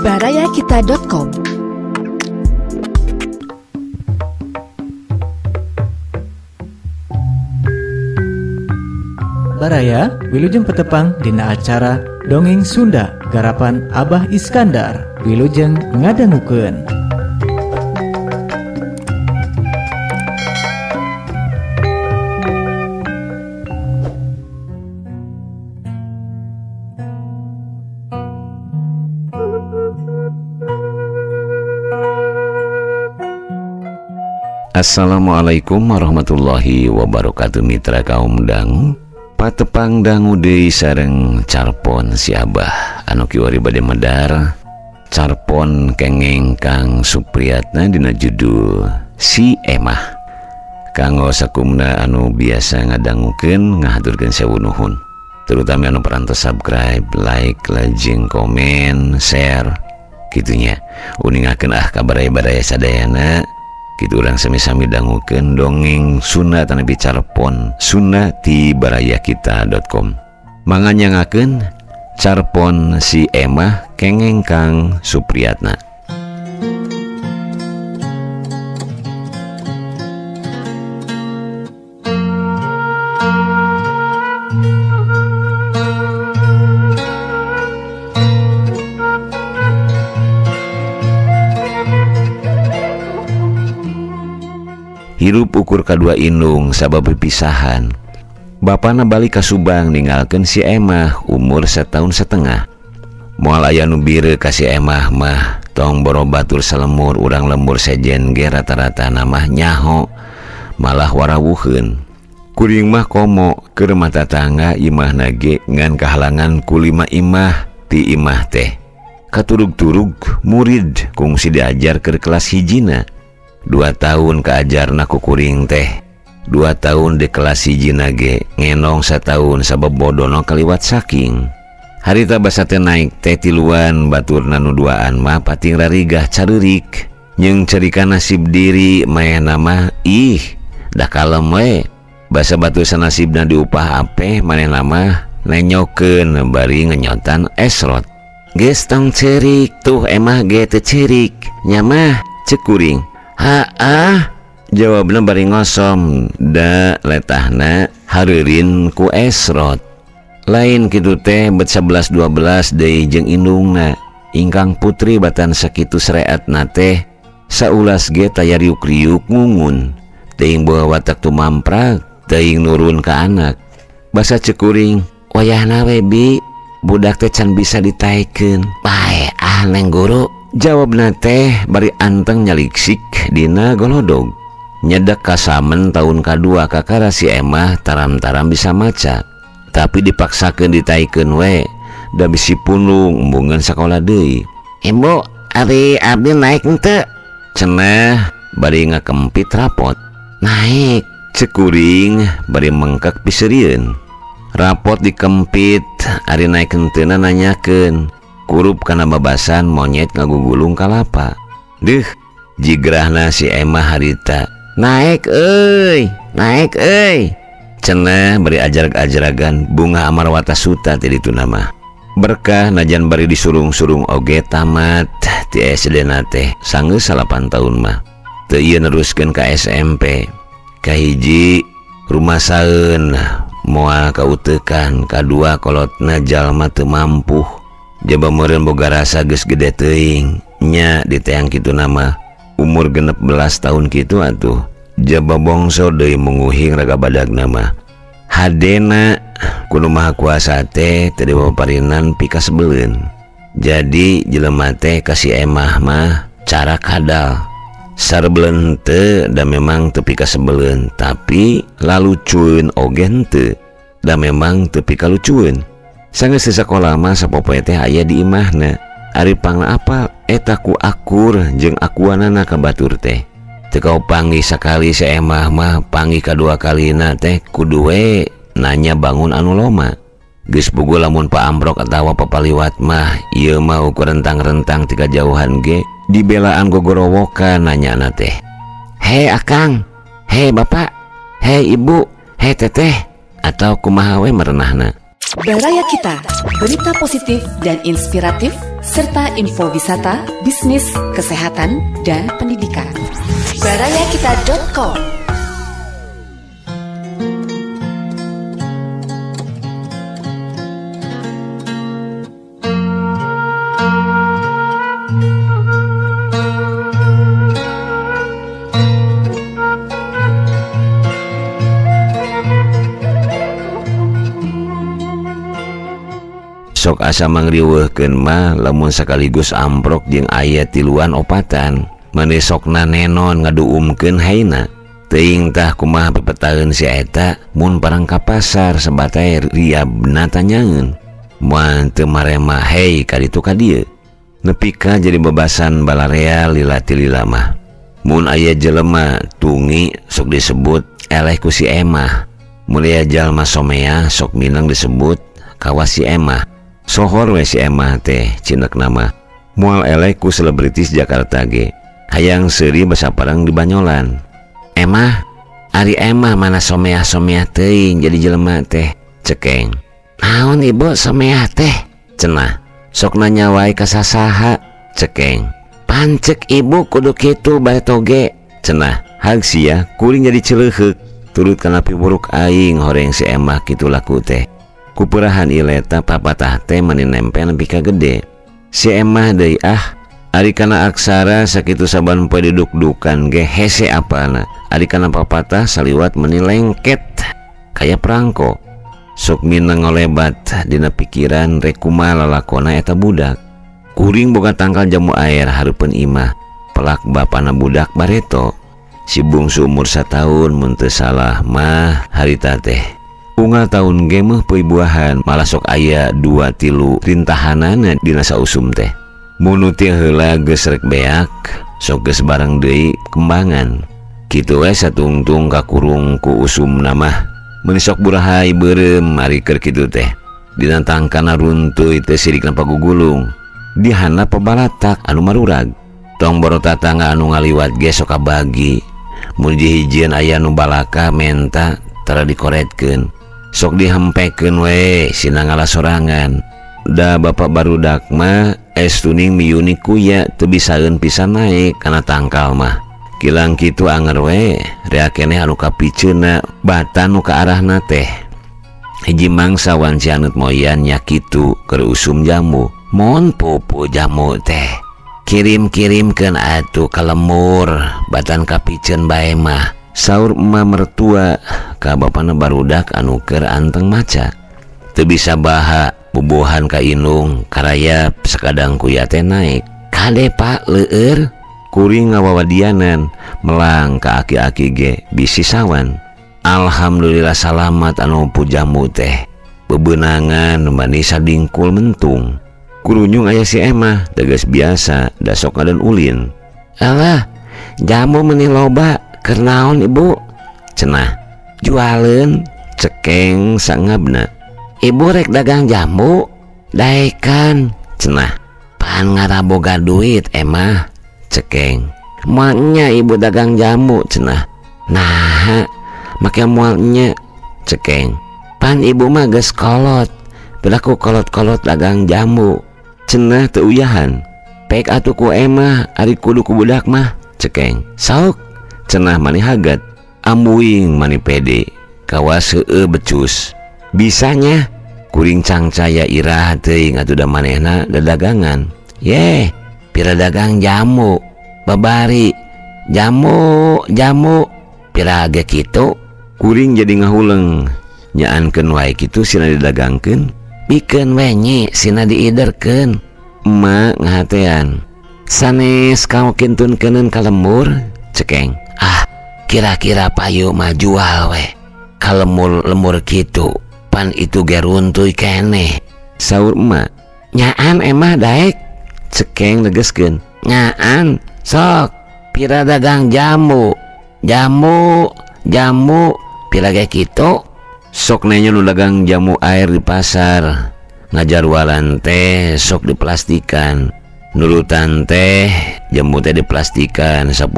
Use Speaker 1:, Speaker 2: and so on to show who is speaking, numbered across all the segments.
Speaker 1: barayakita.com.
Speaker 2: Baraya wilujeng petepang dina acara Dongeng Sunda garapan Abah Iskandar wilujeng ngadangukeun.
Speaker 3: Assalamualaikum warahmatullahi wabarakatuh. Mitra kaum dangu patepang dangu deui sareng carpon si Abah anu kiwari bade medar carpon kengeng Kang Supriyatna dina judul Si Emah. Kanggo sakumna anu biasa ngadangukeun ngahaturkeun sewu nuhun, terutama anu parantos subscribe, like, lajeng komen, share kitunya. Uningakeun ka baraya-baraya sadayana kitu urang sami-sami dangukeun dongeng Sunda tanapi carpon Sunda ti barayakita.com. Manganyangakeun carpon Si Emah kengeng Kang Supriyatna. Hirup ukur kadua indung sabab pipisahan. Bapana balik ka Subang ninggalkeun si Emah umur 1,5 tahun. Moal aya nu bireuk ka si Emah mah tong boro batur salemur urang lembur sejen ge rata-rata namah nyaho malah warawuheun. Kuring mah komo keur rumah tatangga imahna ge ngan kahalangan ku 5 imah ti imah teh. Katurug-turug murid kungsi diajar keur kelas hijina. 2 tahun kaajarna ku kuring teh. 2 tahun di kelas hijina ge ngenong 1 tahun sabab bodono kaliwat saking. Harita basa teh naik teh tiluan baturna nu duaan mah pating rarigah careurik. Nyeung cerika nasib diri maehna mah ih dah kalem we. Basa batu sanasibna diupah apeh manehna mah nenyokeun bari ngenyotan esrot. Geus tong cerik tuh emah ge teu cerik. Nya mah ceuk kuring. Jawabna bari ngosom da letahna hareurin ku esrot. Lain kitu teh bet 11-12 deui jeung indungna. Ingkang putri batan sakitu sereatna teh saulas ge taya riuk-riuk ngungun. Teuing bawa watak tumamprag, teuing nurun ka anak. Basa ceuk kuring, wayahna we bi, budak teh can bisa ditaekeun. Bae neng guru. Jawabna teh bari anteng nyaliksik dina golodog. Nyedak kasamen tahun kadua kakara si Emah taram-taram bisa maca. Tapi dipaksakeun ditaikeun we, da bisi punung embungeun sakola deui. Ibu, ari abdi naik henteu? Cenah bari ngakempit rapot. Naik, ceuk kuring bari mengkek piseurieun. Rapot dikempit, ari naik henteuna nanyakeun. Kurup kana babasan monyet ngagugulung kalapa. Deuh, jigrahna si Emah harita. Naik euy, naik euy. Cenah bari ajarag-ajaragan bunga amarwata suta ti ditu nama. Berkah najan bari disurung-surung oge tamat ti SD-na teh sanggeus 8 tahun mah. Teu ieu neruskeun ka SMP. Kahiji rumah saeun moal kauteukan, kadua kolotna jalma teu mampu. Jaba meureun boga rasa geus gede teuing nya di teang kitu nama umur 16 tahun kitu atuh. Jaba bongso deui menguhing raga badagna mah. Hadena kudu maha kuasa teh teu dipaparinan pika sebeleun. Jadi jelema teh ka si Emah mah cara kadal. Sarebeleun henteu da memang teu pika sebeleun, tapi lalucueun oge henteu da memang teu pika lucueun. Sanggeus di sakola mah sapopoe teh aya di imahna. Ari pangna apal eta ku akur jeung akuanana ka batur teh. Teu kau panggih sakali si Emah mah panggih kadua kalina teh kudu we nanya bangun anu loma. Geus puguh lamun pa ambrok atawa papaliwat mah ieu mah ukur rentang-rentang tika jauhan ge dibelaan gogorowokan nanyana teh. Hei akang, hei bapak, hei ibu, hei teteh, atau kumaha we merenahna.
Speaker 1: Baraya Kita, berita positif dan inspiratif, serta info wisata, bisnis, kesehatan, dan pendidikan. barayakita.com.
Speaker 3: Sok asa mangriweuhkeun mah lamun sakaligus amprok jeung aya tiluan opatan mane sokna nenon ngaduumkeun haina teuing tah kumaha pepetaeun si eta mun parang ka pasar sabatae riabna tanyaeun moal teu marema hei ka ditu ka dieu nepi ka jadi bebasan balarea lila ti lila mah mun aya jelema tungi sok disebut eleh ku si emah mulia jalma somea sok minang disebut kawas si emah. Sohor we si emah teh cinek nama moal elek ku selebritis Jakarta ge hayang seuri basaparang di Banyolan. Emah ari emah mana someah-someah teuing jadi jelema teh cekeng. Naon ibu someah teh cenah sok nanya wae ka sasaha cekeng. Pancek ibu kudu kitu bae toge cenah hag sia kuring jadi celeuheuk turut kana piburuk aing horeng si emah kitu laku teh. Kuperahan ileta papatah teh mani nempel nepi ka gede. Si emah deui ari kana aksara sakitu saban poe duduk-dukan ge hese apana. Ari kana papatah saliwat mani lengket kaya perangko. Sok minang ngolebat dina pikiran rek kumaha lalakona eta budak. Kuring boga tangkal jamu air hareupeun imah. Pelak bapana budak bareto. Si bungsu umur 1 tahun mun teu salah mah harita teh. Unggal tahun gemeh peibuahan malah sok aya 2-3 rintahanana dina sausum teh. Mun teu heula geus rek beak, sok geus bareng deui kembangan. Kitu we satungtung kakurung ku usumna mah. Mun sok burahay beureum ari keur kitu teh. Dina tangkana runtuy teh sirikna pagugulung. Dihana pabalatak anu marurag. Tong boro tatangga anu ngaliwat ge sok kabagi. Mun dihijieun aya nu balaka menta tara dikoretkeun. Sok dihempekeun we sina ngalah sorangan. Da bapak barudak mah tuning miyuni kuya teu bisaeun pisan naik kana tangkal mah. Kilang kitu anger we rea keneh anu kapiceuna batan nu ka arahna teh. Hiji mangsa wan si anut moyan nya kitu keur usum jamu. Mon pupu jamu teh. Kirim-kirimkeun atuh ka lemur batan kapiceun bae mah. Saur emak mertua ka bapana barudak anu keur anteng maca. Teu bisa baha bubuhan ka inung karayap sakadang kuya teh naik. Kade pak leueur kuring ngawawadianan melang ka aki-aki ge bisi sawan. Alhamdulillah salamat anu pujamu teh. Bebeunangan mani sadingkul mentung. Kurunyung aya si emah tegas biasa da sok ngadan ulin. Alah jamu meuni loba. Kernaon ibu cenah jualeun cekeng sangabna. Ibu rek dagang jamu daekan cenah pan ngaraboga duit emah cekeng. Moalnya ibu dagang jamu cenah. Nah make moalnya cekeng. Pan ibu mah geus kolot berlaku kolot-kolot dagang jamu cenah teu uyahan. Pek atuh ku emah ari kudu ku budak mah cekeng. Sok cenah mani hagat ambuing mani pede kawas heueuh becus bisanya kuring cangcaya irah teuing atuh da manehna dadagangan. Yeh pira dagang jamu babari jamu pira ge kitu kuring jadi ngahuleng nyaankeun wae kitu sina didagangkeun pikeun we nyi sina diiderkeun. Emak ngahatean sanes kamu kintunkeun ka lemur cekeng. Kira-kira payu mah jual we ka lemur kitu pan itu ge runtuy keneh. Saur emak. Nyaan emah daek cekeng negeskeun. Nyaan sok pira dagang jamu pira ge kitu. Sok nanya nu dagang jamu air di pasar ngajarwalan teh sok diplastikan. Nurutan teh jamu teh diplastikan 10-10.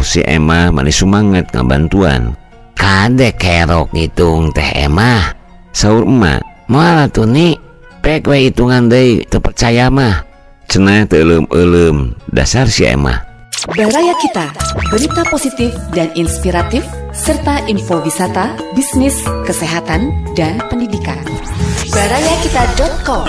Speaker 3: Si emah manis semangat ngabantuan. Kade kerok ngitung teh emah. Saur emak. Moal atuh Ni, pek we hitungan deui teu percaya mah. Cenah teu eulem-eulem, dasar si emah.
Speaker 1: Baraya Kita, berita positif dan inspiratif serta info wisata, bisnis, kesehatan, dan pendidikan. barayakita.com.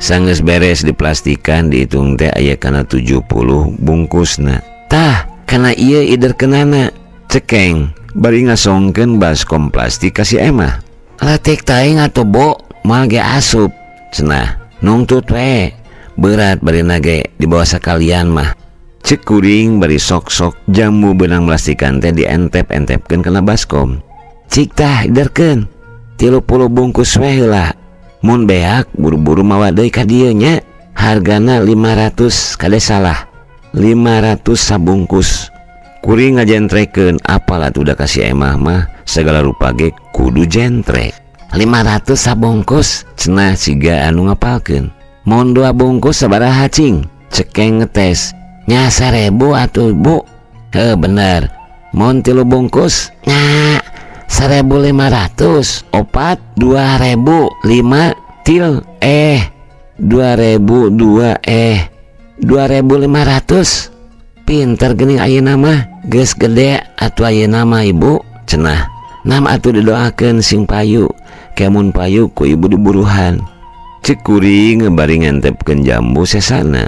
Speaker 3: Sanggeus beres diplastikan dihitung teh aya kana 70 bungkusna. Tah, kana ieu iderkeunana. Cekeng bari ngasongkeun baskom plastik ka si emah. Latik taing atuh Bo, moal ge asup. Cenah, nungtut we. Berat barina ge di bawah sakalian mah. Cek kuring bari sok-sok jambu benang plastikan teh dientep-entepkeun kana baskom. Cik tah iderkeun 30 bungkus we heula. Mun beak buru-buru mawa deui ka dieu nya. Hargana 500 kade salah. 500 sabungkus. Kuring ngajentrekeun apalah udah kasih emah mah segala rupa ge kudu jentrek. 500 sabungkus cenah siga anu ngapalkeun. Mun 2 bungkus sabaraha cing? Cekeng ngetes. Nya 1000 atuh Bu. Heuh bener. Mun 3 bungkus nya 1.500, opat 2.000, 5 til 2.000 2 2.500. Pinter geuning ayeuna mah, geus gede atuh ayeuna mah Ibu. Cenah, nam atuh didoakeun sing payu, kemun payu ku ibu diburuhan. Cek kuring bari ngentepkeun jambu sesana.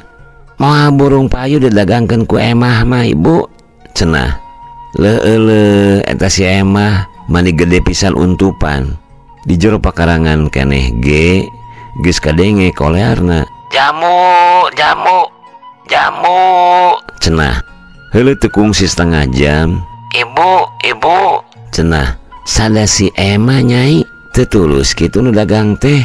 Speaker 3: Moal burung payu didagangkeun ku emah mah Ibu. Cenah, leueuh eta si emah mani gede pisan untupan. Di jero pakarangan keneh ge geus kadenge kolearna. Jamu cenah. Heuleuh teu kungsi setengah jam. Ibu cenah. Sada si emah nyai teu tulus kitu nu dagang teh.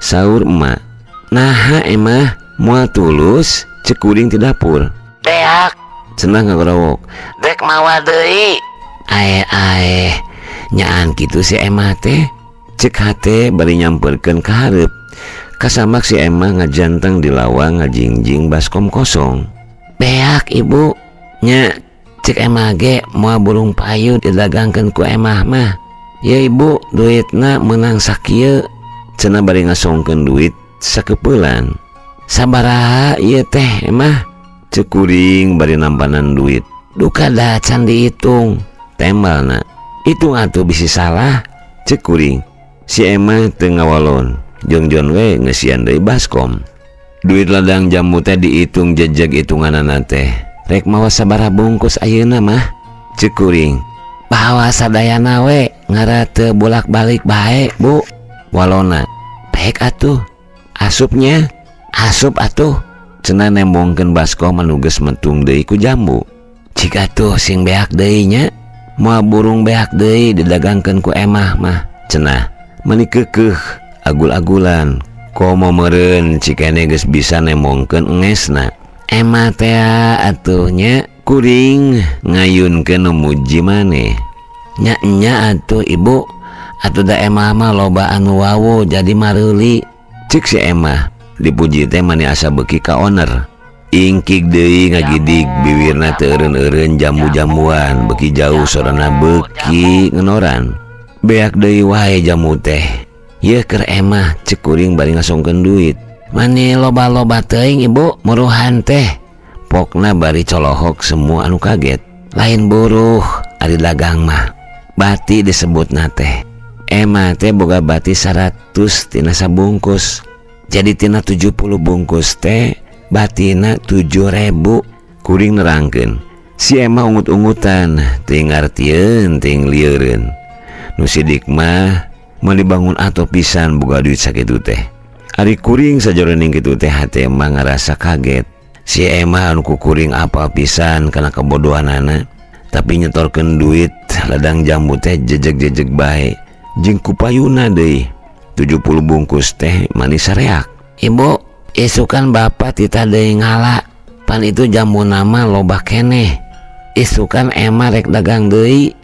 Speaker 3: Saur emak. Naha emah moal tulus cek kuring ti dapur. Deak cenah ngagorowok. Dek mawa deui. Ae nyaan kitu si emah teh. Cek hate bari nyamperkeun ka hareup. Kasamak si emah ngajanteng di lawang ngajingjing baskom kosong. Beak Ibu nya cek emah ge moal burung payu didagangkeun ku emah mah. Ya Ibu duitna meunang sakieu. Cenah bari ngasongkeun duit sakeupelan. Sabaraha ieu teh emah? Cek kuring bari nampanan duit. Duka da can dihitung. Tembalna. Hitung atuh bisi salah. Cek kuring. Si emah teu ngawalon. Jongjon we ngesian deui baskom. Duit ladang jamu teh dihitung jejeg hitunganana teh. Rek mawa sabaraha bungkus ayeuna mah? Cek kuring. Bawa sadayana we, ngara teu bolak-balik bae, Bu. Walona. Pek atuh. Asupnya. Asup atuh. Cenah nembongkeun baskom anu geus mentung deui ku jambu. Cik atuh sing beak deui nya. Moal burung beak deui didagangkeun ku emah mah. Cenah. Mani keukeuh agul-agulan. Komo meureun cikene geus bisa nemongkeun engesna. Emah teh atuh nya kuring ngayunkeun nu muji maneh. Nya atuh Ibu. Atuh da emah mah loba anu wawu jadi mareuli. Cik si emah dipuji teh mani asa beuki ka owner. Ingkig deui ngagidig bibirna teu eureun-eureun jambu-jambuan beuki jauh sorana beuki ngenoran. Beak deui wae jamu teh. Ye keur emah cek kuring bari ngasongkeun duit. Mani loba-loba teuing Ibu muruhan teh. Pokna bari colohok semua anu kaget. Lain buruh ari dagang mah. Bati disebutna teh. Emah teh boga bati 100 tina sabungkus. Jadi tina 70 bungkus teh batina 7.000. Kuring nerangkeun. Si emah ungut-ungutan ting ngartieun ting lieureun. Nu sidik mah mau dibangun atau pisan boga duit sakitu teh. Ari kuring sajroning kitu teh hate emah ngarasa kaget. Si emah anu ku kuring apa pisan kana kebodohanana. Tapi nyetorkeun duit ladang jambu teh jejeg-jejeg bae. Jeung kupayuna deui 70 bungkus teh manis sareak. Ibu, isukan bapak tita deui ngala. Pan itu jambu nama loba keneh. Isukan emah rek dagang deui.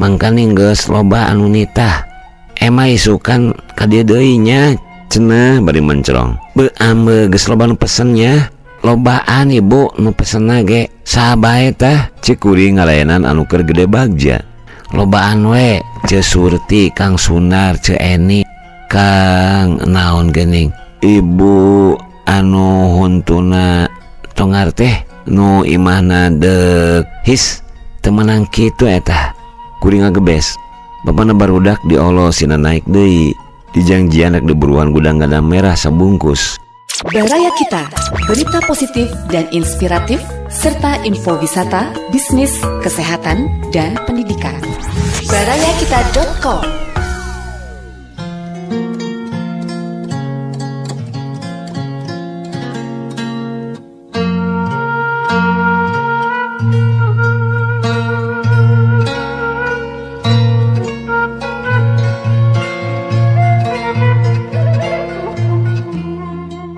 Speaker 3: mangkana geus loba anu nitah. Emah isukan ka dieu deui nya, cenah bari mencrong. Ambe geus loba nu pesennya. Lobaan ibu nu pesenna ge saha tah, cik kuring ngalayanan anu keur gede bagja. Lobaan we ce Surti, Kang Sunar, ce Eni, Kang naon geuning ibu anu huntuna tongar teh nu imahna dek his temenang kitu eta. Kuring ngagebes bapana barudak diolosina naik deui, dijangjian rek diburuan gudang gadang merah sabungkus.
Speaker 1: Baraya Kita, berita positif dan inspiratif, serta info wisata, bisnis, kesehatan, dan pendidikan. barayakita.com.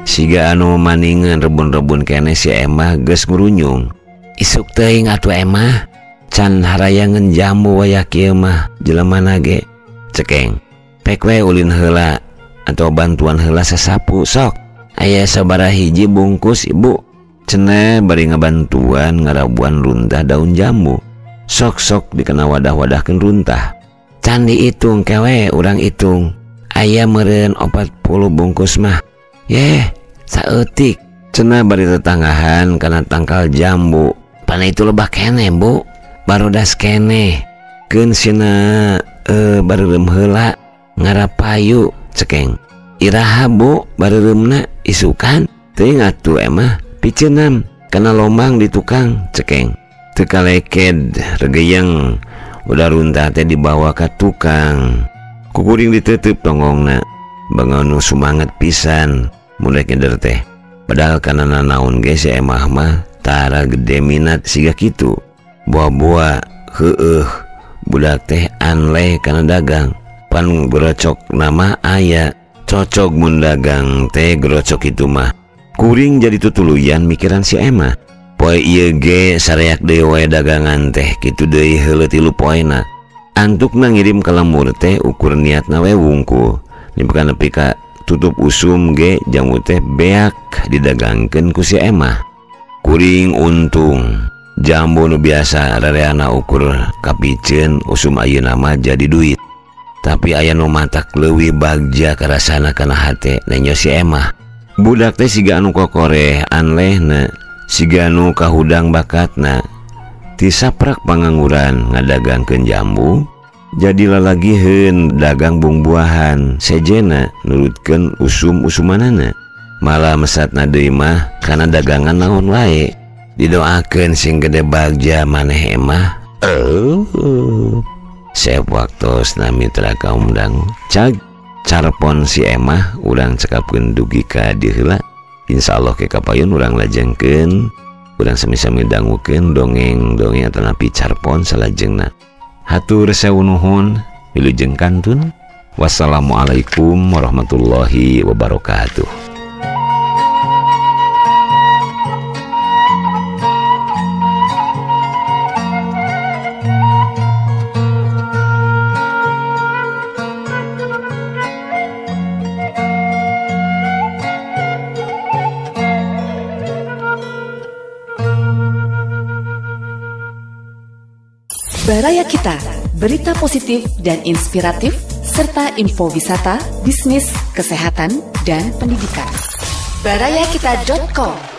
Speaker 3: Siga anu maningan rebun-rebun kene si Emah geus ngurunyung. Isuk teuing atuh Emah, can harayangeun jamu waya kieu mah jelemana ge. Cekeng, pek we ulin heula atau bantuan heula sasapu sok. Aya sabaraha hiji bungkus ibu. Cenah bari ngabantuan ngarabuan runtah daun jambu. Sok-sok dikena wadah-wadahkeun runtah. Can diitung kewe urang itung. Aya meureun 40 bungkus mah. Yeh, saeutik cenah bari tetanggahan kana tangkal jambu. Pana itu lebah kene bu, barudas kene keun sina bareureum heula ngarapayu. Cekeng, iraha bu bareureumna isukan teuing atuh emah piceunam kana lombang di tukang. Cekeng, teu kaleked regeyeng udah runtah teh dibawa ka tukang. Kukuring diteuteub tongongna bangun semangat pisan mulai nyender teh. Padahal kana naon ge si Emah mah tara gede minat siga kitu. Buah-buah heueuh budak teh anleh kana dagang. Pan grocok nama aya cocok mun dagang teh grocok itu mah. Kuring jadi tutuluyan mikiran si Emah. Poe ieu ge sareak deui wae dagangan teh kitu deui heuleuh 3 poena. Antukna ngirim ka lemur teh ukur niatna we wungkul. Nimpikeun nepi ka tutup usum ge jamu teh beak didagangkeun ku si Emah. Kuring untung jambu nu biasa rareana ukur kapiceun usum ayeuna mah jadi duit. Tapi aya nu matak leuwih bagja karasana kana hate nenyo si Emah. Budak teh siga anu kokoreh anlehna, siga anu kahudang bakatna. Tisaprak pangangguran ngadagangkeun jambu, jadilah lagi heun dagang buah-buahan sejena nurutkeun usum-usumanana. Malah mesatna deui mah kana dagangan naon wae. Didoakeun sing gede bagja maneh Emah. Sep waktosna mitra kaum dangu. Cag carpon si Emah urang cekapkeun dugi ka dieu heula. Insyaallah ke kapayun urang lajengkeun. Urang sami-sami dangukeun dongeng-dongeng atanapi carpon salajengna. Hatur sewu nuhun, wilujeng kantun. Wassalamualaikum warahmatullahi wabarakatuh.
Speaker 1: Baraya Kita, berita positif dan inspiratif, serta info wisata, bisnis, kesehatan, dan pendidikan. barayakita.com